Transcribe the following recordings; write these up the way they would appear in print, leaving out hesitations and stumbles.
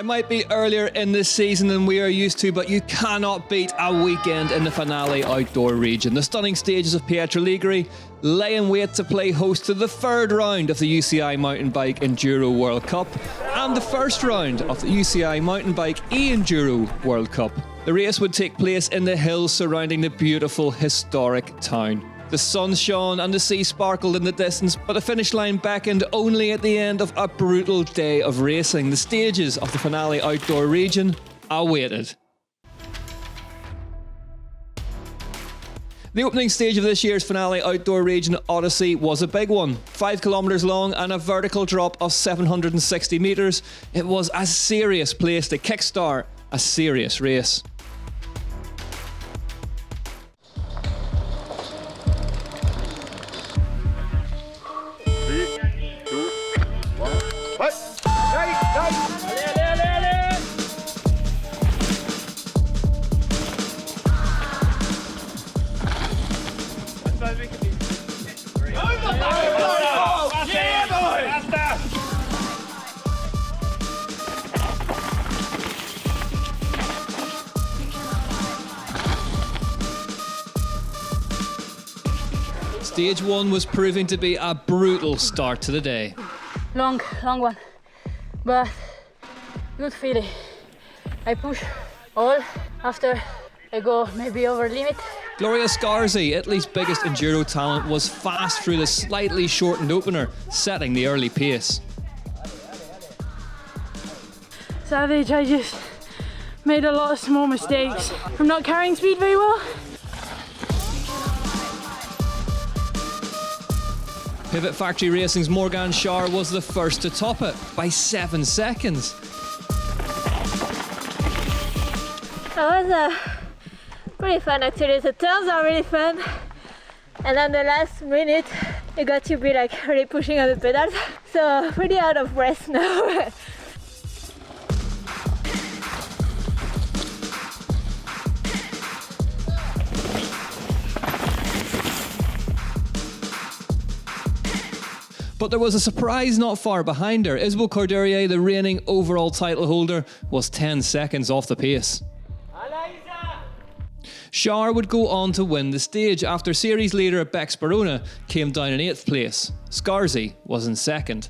might be earlier in this season than we are used to, but you cannot beat a weekend in the finale outdoor region. The stunning stages of Pietraligure lay in wait to play host to the third round of the UCI Mountain Bike Enduro World Cup and the first round of the UCI Mountain Bike E-Enduro World Cup. The race would take place in the hills surrounding the beautiful historic town. The sun shone and the sea sparkled in the distance, but the finish line beckoned only at the end of a brutal day of racing. The stages of the finale outdoor region awaited. The opening stage of this year's finale outdoor region Odyssey was a big one. 5 kilometres long and a vertical drop of 760 metres. It was a serious place to kickstart a serious race. Stage 1 was proving to be a brutal start to the day. Long one, but good feeling. I push all, after I go maybe over limit. Gloria Scarsi, Italy's biggest enduro talent, was fast through the slightly shortened opener, setting the early pace. Savage, I just made a lot of small mistakes. I'm not carrying speed very well. Pivot Factory Racing's Morgan Charre was the first to top it by 7 seconds. That was pretty fun actually. The turns are really fun. And then the last minute, you got to be like really pushing on the pedals. So pretty out of breath now. But there was a surprise not far behind her. Courdurier, the reigning overall title holder, was 10 seconds off the pace. Charre would go on to win the stage after series leader Bex Barona came down in 8th place. Scarsi was in 2nd.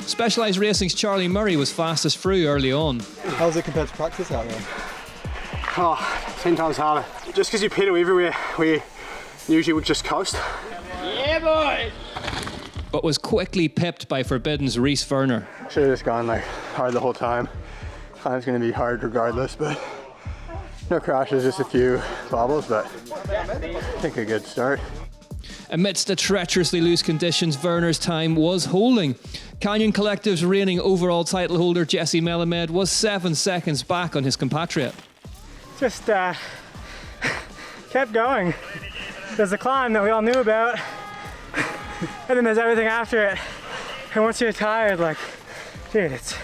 Specialized Racing's Charlie Murray was fastest through early on. How was it compared to practice out there? Oh, 10 times harder. Just because you pedal everywhere, we usually would just coast. Yeah, boy! But was quickly pipped by Forbidden's Reese Verner. Should have just gone like hard the whole time. Time's going to be hard regardless, but no crashes, just a few bobbles, but I think a good start. Amidst the treacherously loose conditions, Verner's time was holding. Canyon Collective's reigning overall title holder, Jesse Melamed, was 7 seconds back on his compatriot. Just kept going. There's a climb that we all knew about, and then there's everything after it. And once you're tired, like, dude, it's...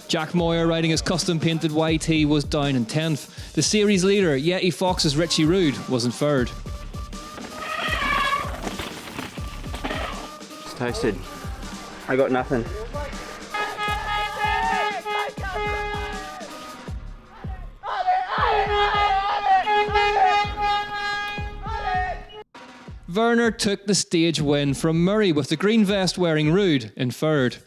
Jack Moyer, riding his custom-painted YT, was down in 10th. The series leader, Yeti Fox's Richie Rude, was in 3rd. It's toasted. I got nothing. Verner took the stage win from Murray with the green vest wearing Rude in 3rd.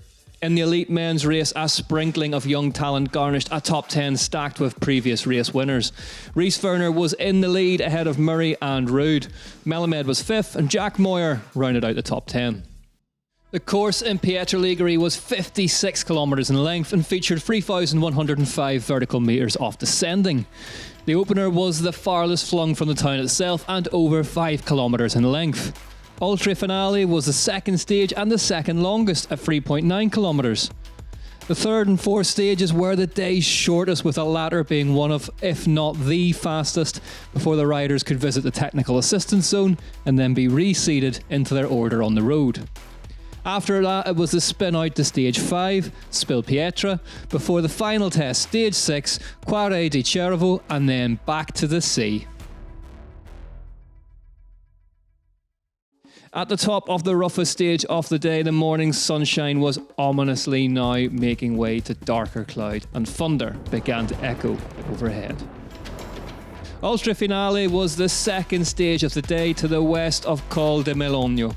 In the elite men's race, a sprinkling of young talent garnished a top 10 stacked with previous race winners. Verner was in the lead ahead of Murray and Rudeau. Melamed was 5th and Jack Moyer rounded out the top 10. The course in Pietraligeri was 56 kilometres in length and featured 3,105 vertical metres off descending. The opener was the farthest flung from the town itself and over 5 kilometres in length. Ultra finale was the second stage and the second longest at 3.9 kilometres. The third and fourth stages were the day's shortest, with the latter being one of, if not the fastest, before the riders could visit the technical assistance zone and then be reseated into their order on the road. After that, it was the spin out to stage 5, Spil Pietra, before the final test, stage 6, Quarre di Cervo, and then back to the sea. At the top of the roughest stage of the day, the morning sunshine was ominously now making way to darker cloud, and thunder began to echo overhead. Ultra finale was the second stage of the day to the west of Col de Melogno.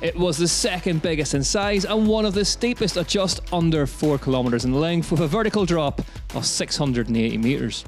It was the second biggest in size and one of the steepest at just under 4 kilometres in length, with a vertical drop of 680 metres.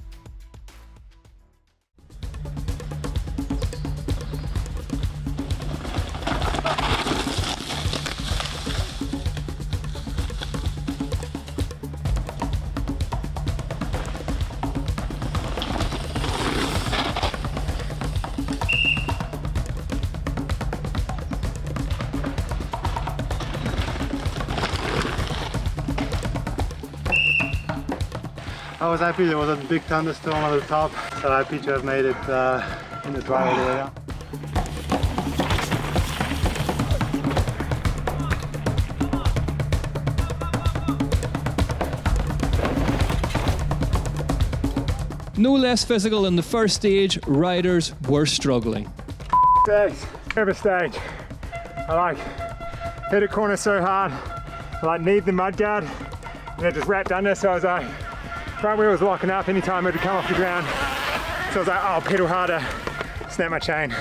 I was happy there was a big thunderstorm at the top, so happy to have made it in the dry all the way out. No less physical than the first stage, riders were struggling. Stage, nervous stage. I hit a corner so hard, I need the mudguard, and it just wrapped under, so I was front wheel was locking up anytime it would come off the ground. So I was like, oh, pedal harder, snap my chain,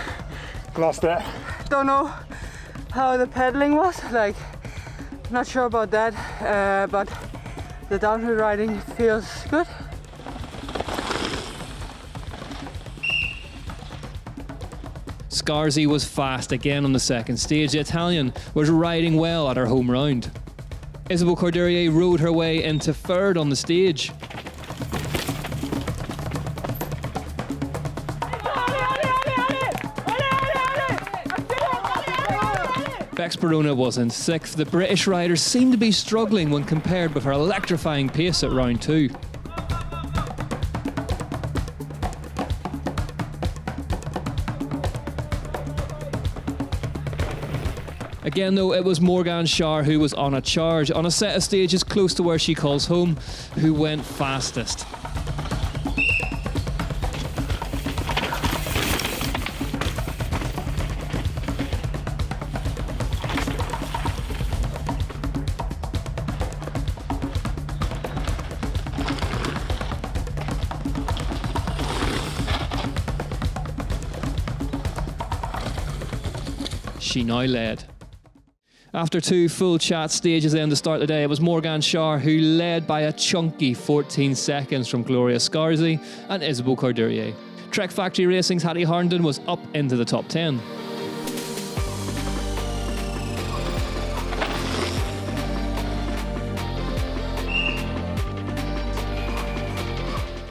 lost it. Don't know how the pedaling was, not sure about that, but the downhill riding feels good. Scarsi was fast again on the second stage. The Italian was riding well at her home round. Courdurier rode her way into third on the stage. Verona was in 6th. The British rider seemed to be struggling when compared with her electrifying pace at round 2. Again though, it was Morgan Charre who was on a charge, on a set of stages close to where she calls home, who went fastest. She now led. After 2 full chat stages then to start the day, it was Morgan Charre who led by a chunky 14 seconds from Gloria Scarsi and Courdurier. Trek Factory Racing's Hattie Harnden was up into the top 10.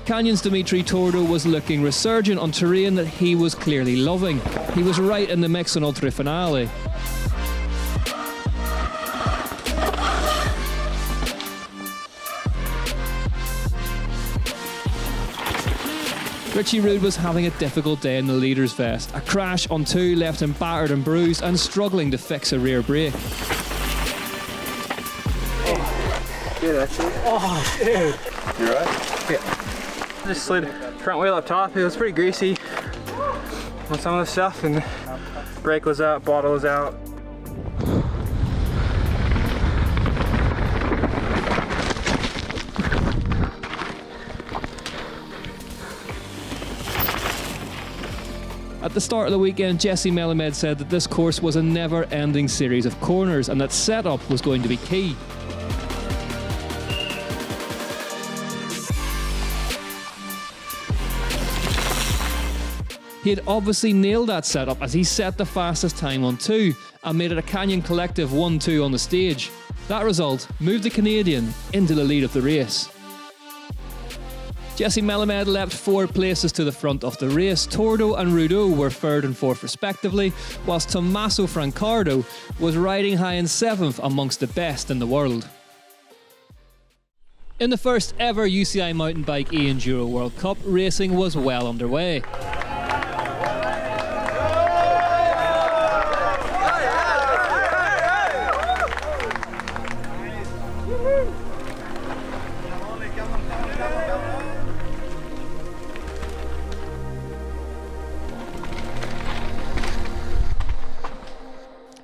Canyon's Dimitri Tordo was looking resurgent on terrain that he was clearly loving. He was right in the mix on Ultra Finale. Richie Rude was having a difficult day in the leader's vest. A crash on 2 left him battered and bruised and struggling to fix a rear brake. Good, actually. Oh, dude. You alright? Yeah. Just slid front wheel up top. It was pretty greasy on some of the stuff, and the brake was out, bottle was out. At the start of the weekend, Jesse Melamed said that this course was a never-ending series of corners and that setup was going to be key. He had obviously nailed that setup as he set the fastest time on 2 and made it a Canyon collective 1-2 on the stage. That result moved the Canadian into the lead of the race. Jesse Melamed leapt 4 places to the front of the race. Rudeau and Rudeau were 3rd and 4th respectively, whilst Tommaso Francardo was riding high in 7th amongst the best in the world. In the first ever UCI mountain bike Enduro World Cup, racing was well underway.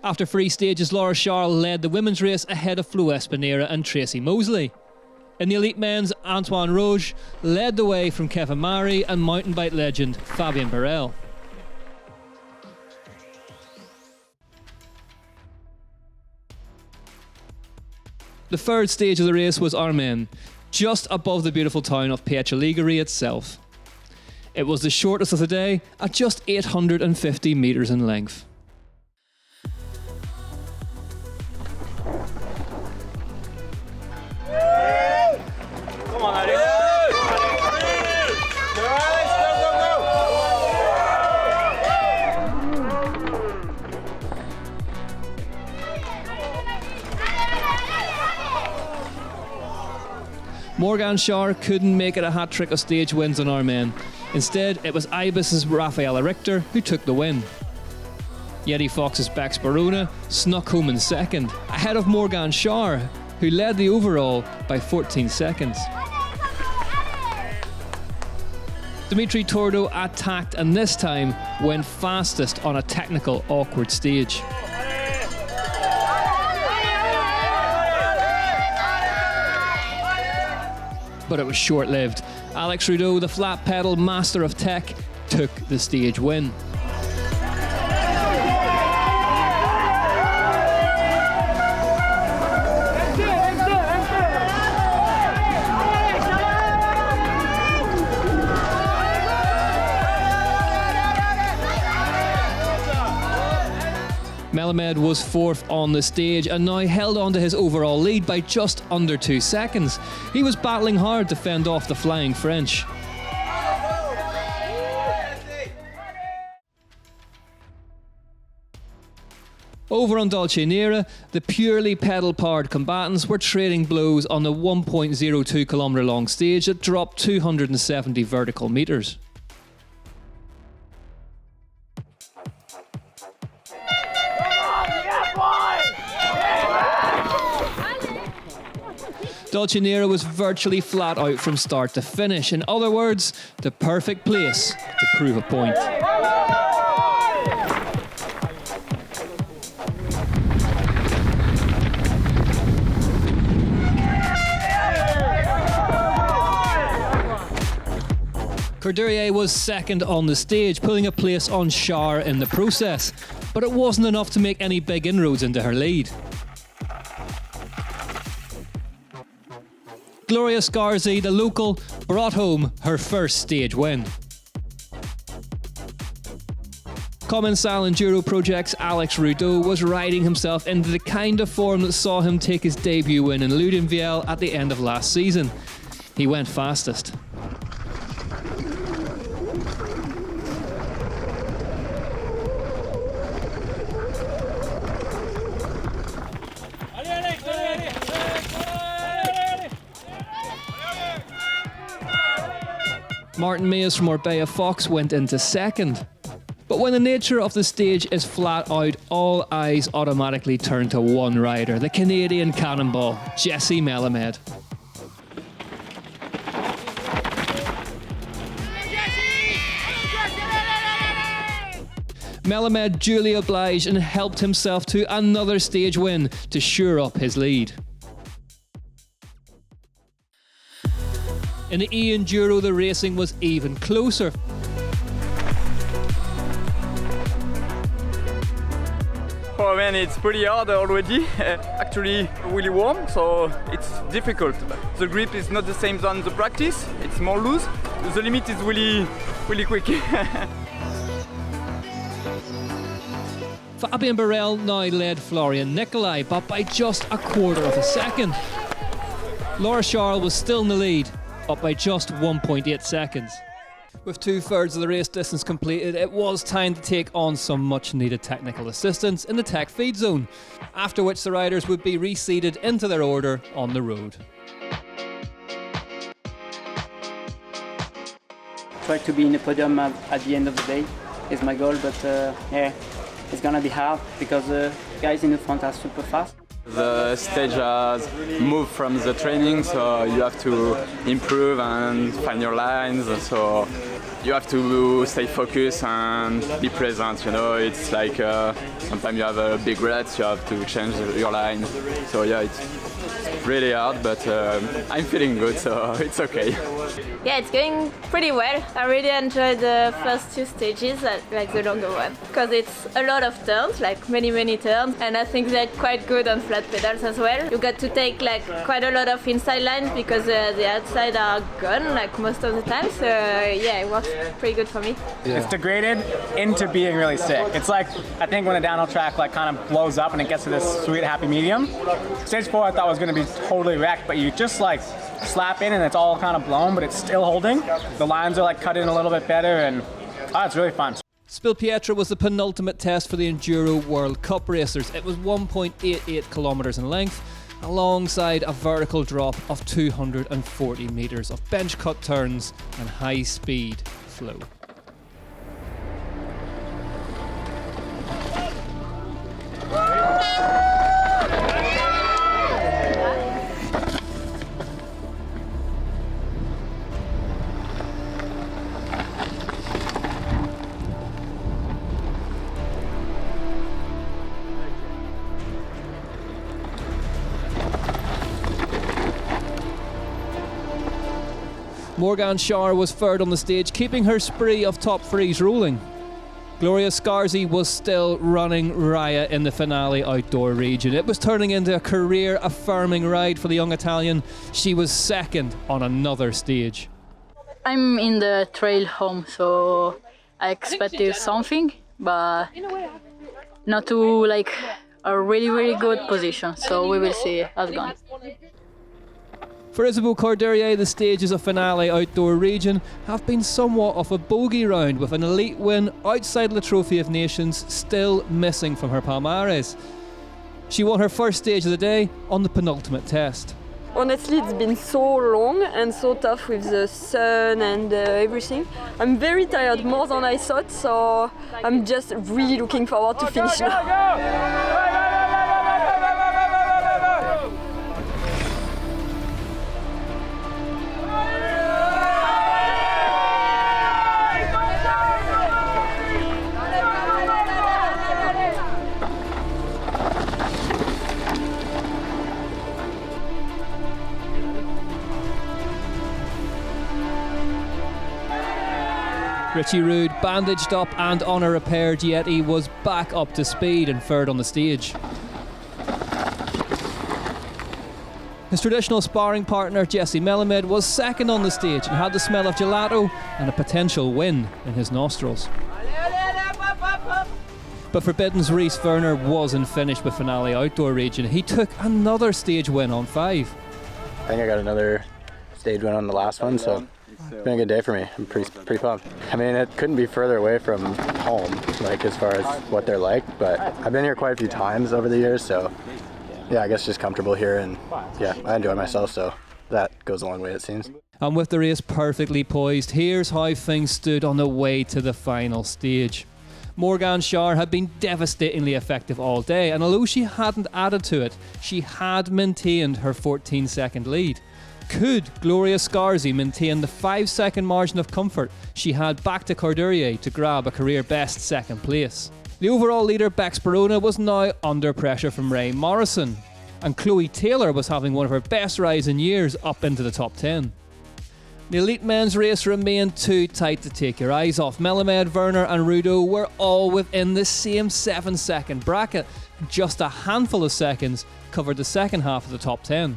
After 3 stages, Laura Charre led the women's race ahead of Flo Espiñeira and Tracy Moseley. In the elite men's, Antoine Rogge led the way from Kevin Mari and mountain bike legend Fabien Barel. The 3rd stage of the race was Armen, just above the beautiful town of Pietrelcina itself. It was the shortest of the day at just 850 metres in length. Morgan Charre couldn't make it a hat-trick of stage wins on Armen. Instead, it was Ibis's Rafaela Richter who took the win. Yeti Fox's Bex Barona snuck home in 2nd, ahead of Morgan Charre, who led the overall by 14 seconds. Dimitri Rudeau attacked and this time went fastest on a technical, awkward stage. But it was short-lived. Alex Rudeau, the flat pedal master of tech, took the stage win. Melamed was 4th on the stage and now held on to his overall lead by just under 2 seconds. He was battling hard to fend off the flying French. Over on Dolce-Nera, the purely pedal-powered combatants were trading blows on the 1.02 kilometre long stage that dropped 270 vertical metres. Dolce-Nera was virtually flat out from start to finish. In other words, the perfect place to prove a point. Courdurier was 2nd on the stage, pulling a place on Charre in the process, but it wasn't enough to make any big inroads into her lead. Gloria Scarsi, the local, brought home her first stage win. Commensal Enduro Project's Alex Rudeau was riding himself into the kind of form that saw him take his debut win in Ludenvielle at the end of last season. He went fastest. Martin Mayes from Orbea Fox went into 2nd. But when the nature of the stage is flat out, all eyes automatically turn to one rider, the Canadian cannonball, Jesse Melamed. Melamed duly obliged and helped himself to another stage win to shore up his lead. In the Enduro, the racing was even closer. Oh man, it's pretty hard already. Actually really warm, so it's difficult. The grip is not the same than the practice, it's more loose. The limit is really quick. Fabian Barel now led Florian Nicolai, but by just a quarter of a second. Laura Charre was still in the lead, but by just 1.8 seconds. With 2/3 of the race distance completed, it was time to take on some much needed technical assistance in the tech feed zone, after which the riders would be reseated into their order on the road. Try to be in the podium at the end of the day is my goal, but yeah, it's gonna be hard because the guys in the front are super fast. The stage has moved from the training, so you have to improve and find your lines. So you have to stay focused and be present. You know, it's like sometimes you have a big ruts, you have to change your line. So yeah, it's really hard, but I'm feeling good, so it's okay. Yeah, it's going pretty well. I really enjoyed the first 2 stages, like the longer one, because it's a lot of turns, like many turns, and I think they're quite good on flat pedals as well. You got to take like quite a lot of inside lines because the outside are gone like most of the time, so yeah, it works pretty good for me. Yeah. It's degraded into being really sick. It's like, I think when a downhill track like kind of blows up and it gets to this sweet happy medium. Stage 4 I thought was going to be totally wrecked, but you just like slap in and it's all kind of blown, but it's still holding. The lines are like cut in a little bit better, and it's really fun. Spilpietra was the penultimate test for the Enduro World Cup racers. It was 1.88 kilometres in length, alongside a vertical drop of 240 metres of bench cut turns and high speed flow. Morgan Charre was third on the stage, keeping her spree of top threes rolling. Gloria Scarsi was still running riot in the finale outdoor region. It was turning into a career-affirming ride for the young Italian. She was second on another stage. I'm in the trail home, so I expected something, but not to like a really good position, so we will see how it's going. For Isabelle Courdurier, the stages of finale outdoor region have been somewhat of a bogey round, with an elite win outside the Trophy of Nations still missing from her palmares. She won her first stage of the day on the penultimate test. Honestly, it's been so long and so tough with the sun and everything. I'm very tired, more than I thought, so I'm just really looking forward to finish now. Richie Rude, bandaged up and on a repaired Getty, was back up to speed and third on the stage. His traditional sparring partner Jesse Melamed was second on the stage and had the smell of gelato and a potential win in his nostrils. But Forbidden's Reese Verner wasn't finished with finale outdoor region. He took another stage win on 5. I think I got another stage win on the last one, so it's been a good day for me. I'm pretty pumped. I mean, it couldn't be further away from home, like as far as what they're like, but I've been here quite a few times over the years, so yeah, I guess just comfortable here, and yeah, I enjoy myself, so that goes a long way, it seems. And with the race perfectly poised, here's how things stood on the way to the final stage. Morgan Charre had been devastatingly effective all day, and although she hadn't added to it, she had maintained her 14-second lead. Could Gloria Scarsi maintain the 5-second margin of comfort she had back to Courdurier to grab a career best second place? The overall leader Bex Barona was now under pressure from Ray Morrison, and Chloe Taylor was having one of her best rides in years up into the top 10. The elite men's race remained too tight to take your eyes off. Melamed, Verner and Rudeau were all within the same 7-second bracket. Just a handful of seconds covered the second half of the top 10.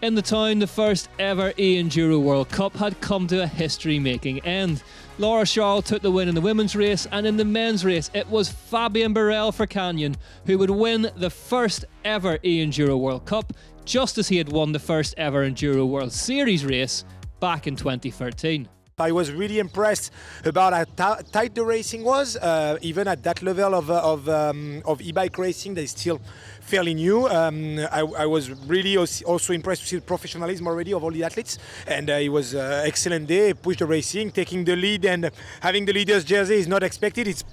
In the town, the first ever Enduro World Cup had come to a history-making end. Laura Charle took the win in the women's race, and in the men's race it was Fabien Barel for Canyon who would win the first ever Enduro World Cup, just as he had won the first ever Enduro World Series race back in 2013. I was really impressed about how tight the racing was, even at that level of e-bike racing that is still fairly new. I was really also impressed to see the professionalism already of all the athletes, and it was an excellent day. Pushed the racing, taking the lead, and having the leader's jersey is not expected. It's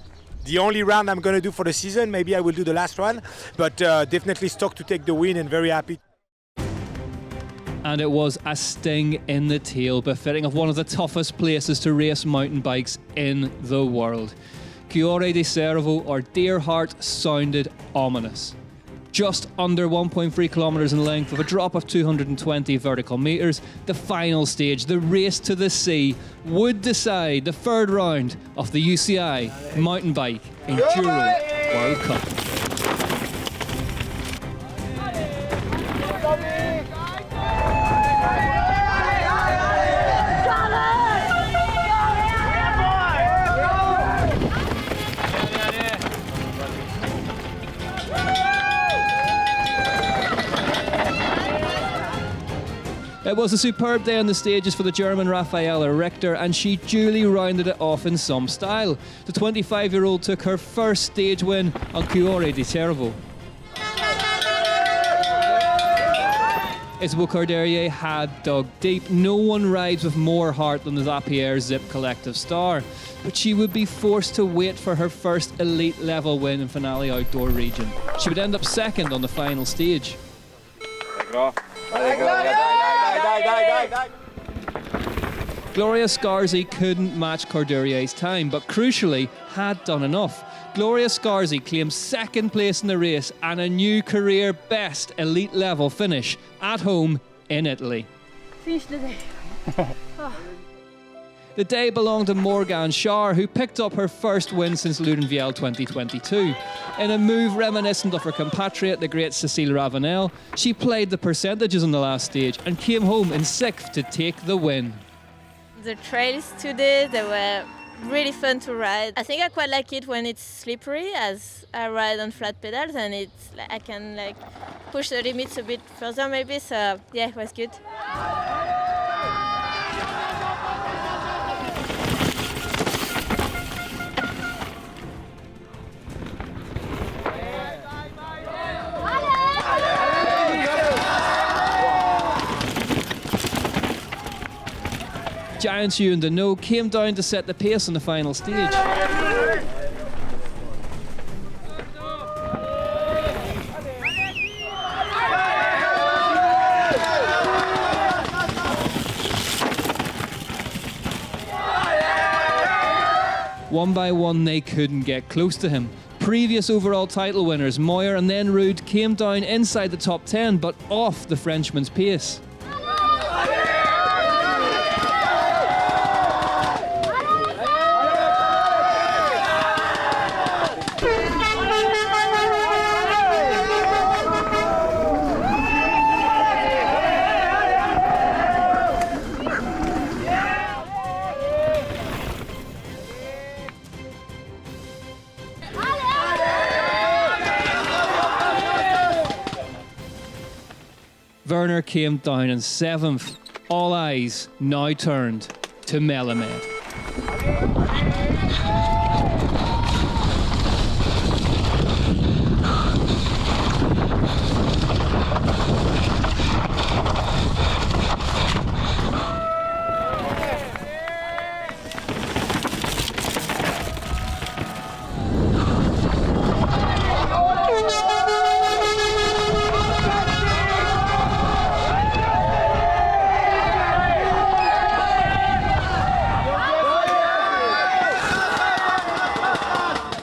the only round I'm going to do for the season. Maybe I will do the last one, but definitely stoked to take the win and very happy. And it was a sting in the tail, befitting of one of the toughest places to race mountain bikes in the world. Charre di Cervo, or Deer Heart, sounded ominous. Just under 1.3 kilometres in length, with a drop of 220 vertical metres, the final stage, the race to the sea, would decide the third round of the UCI Mountain Bike Enduro World Cup. It was a superb day on the stages for the German Raffaella Richter, and she duly rounded it off in some style. The 25-year-old took her first stage win on Charre di Cervo. Isabelle Courdurier had dug deep. No one rides with more heart than the Zapier Zip Collective star, but she would be forced to wait for her first elite level win in Finale Outdoor Region. She would end up second on the final stage. Gloria Scarsi couldn't match Courdurier's time, but crucially had done enough. Gloria Scarsi claimed second place in the race and a new career best elite level finish at home in Italy. Finish the day. The day belonged to Morgane Charre, who picked up her first win since Ludenvielle 2022. In a move reminiscent of her compatriot, the great Cécile Ravenel, she played the percentages on the last stage and came home in sixth to take the win. The trails today, they were really fun to ride. I think I quite like it when it's slippery, as I ride on flat pedals, and it's I can push the limits a bit further maybe, so yeah, it was good. Giants U and the No came down to set the pace on the final stage. One by one, they couldn't get close to him. Previous overall title winners Moyer and then Rudeau came down inside the top 10, but off the Frenchman's pace. Verner came down in seventh. All eyes now turned to Melamed.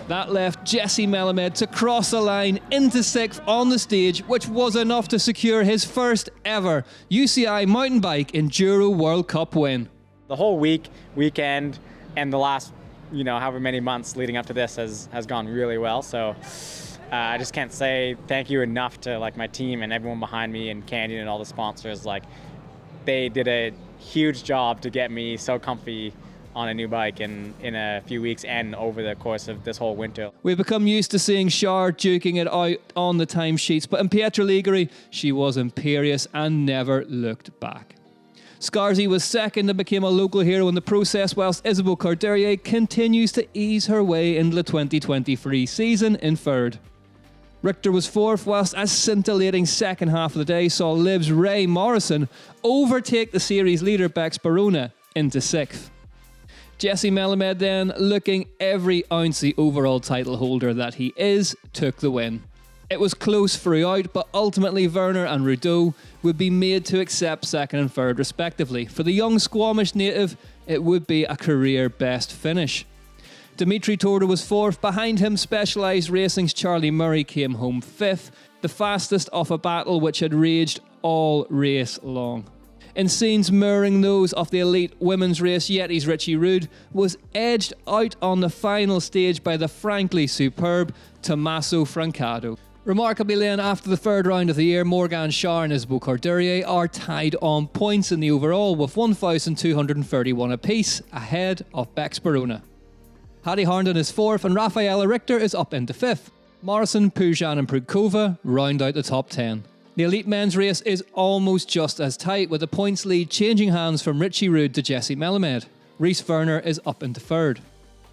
That left Jesse Melamed to cross the line into sixth on the stage, which was enough to secure his first ever UCI Mountain Bike Enduro World Cup win. The whole weekend, and the last, however many months leading up to this has gone really well. So I just can't say thank you enough to like my team and everyone behind me and Canyon and all the sponsors. Like, they did a huge job to get me so comfy on a new bike in a few weeks and over the course of this whole winter. We've become used to seeing Charre duking it out on the timesheets, but in Pietra Ligure, she was imperious and never looked back. Scarsi was second and became a local hero in the process, whilst Isabelle Courdurier continues to ease her way into the 2023 season in third. Richter was fourth, whilst a scintillating second half of the day saw Lib's Ray Morrison overtake the series leader Bex Barona into sixth. Jesse Melamed then, looking every ounce the overall title holder that he is, took the win. It was close throughout, but ultimately Verner and Rudeau would be made to accept second and third respectively. For the young Squamish native, it would be a career best finish. Dimitri Torda was fourth. Behind him, Specialized Racing's Charlie Murray came home fifth, the fastest of a battle which had raged all race long. In scenes mirroring those of the elite women's race, Yeti's Richie Rude was edged out on the final stage by the frankly superb Tommaso Francado. Remarkably then, after the third round of the year, Morgan Charre and Isabelle Courdurier are tied on points in the overall with 1,231 apiece, ahead of Bex Barona. Hattie Harnden is fourth and Rafaela Richter is up into fifth. Morrison, Pujan and Prudkova round out the top 10. The elite men's race is almost just as tight, with the points lead changing hands from Richie Rude to Jesse Melamed. Rhys Verner is up into third.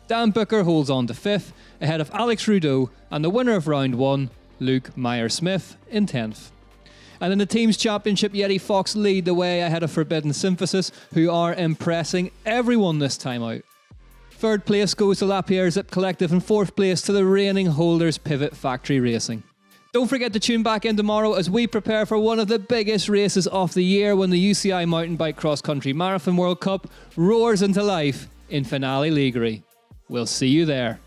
Dan Booker holds on to fifth, ahead of Alex Rudeau and the winner of round one, Luke Meyer-Smith, in 10th. And in the team's championship, Yeti Fox lead the way ahead of Forbidden Synthesis, who are impressing everyone this time out. Third place goes to Lapierre Zip Collective and fourth place to the reigning holders Pivot Factory Racing. Don't forget to tune back in tomorrow as we prepare for one of the biggest races of the year when the UCI Mountain Bike Cross Country Marathon World Cup roars into life in Finale Ligure. We'll see you there.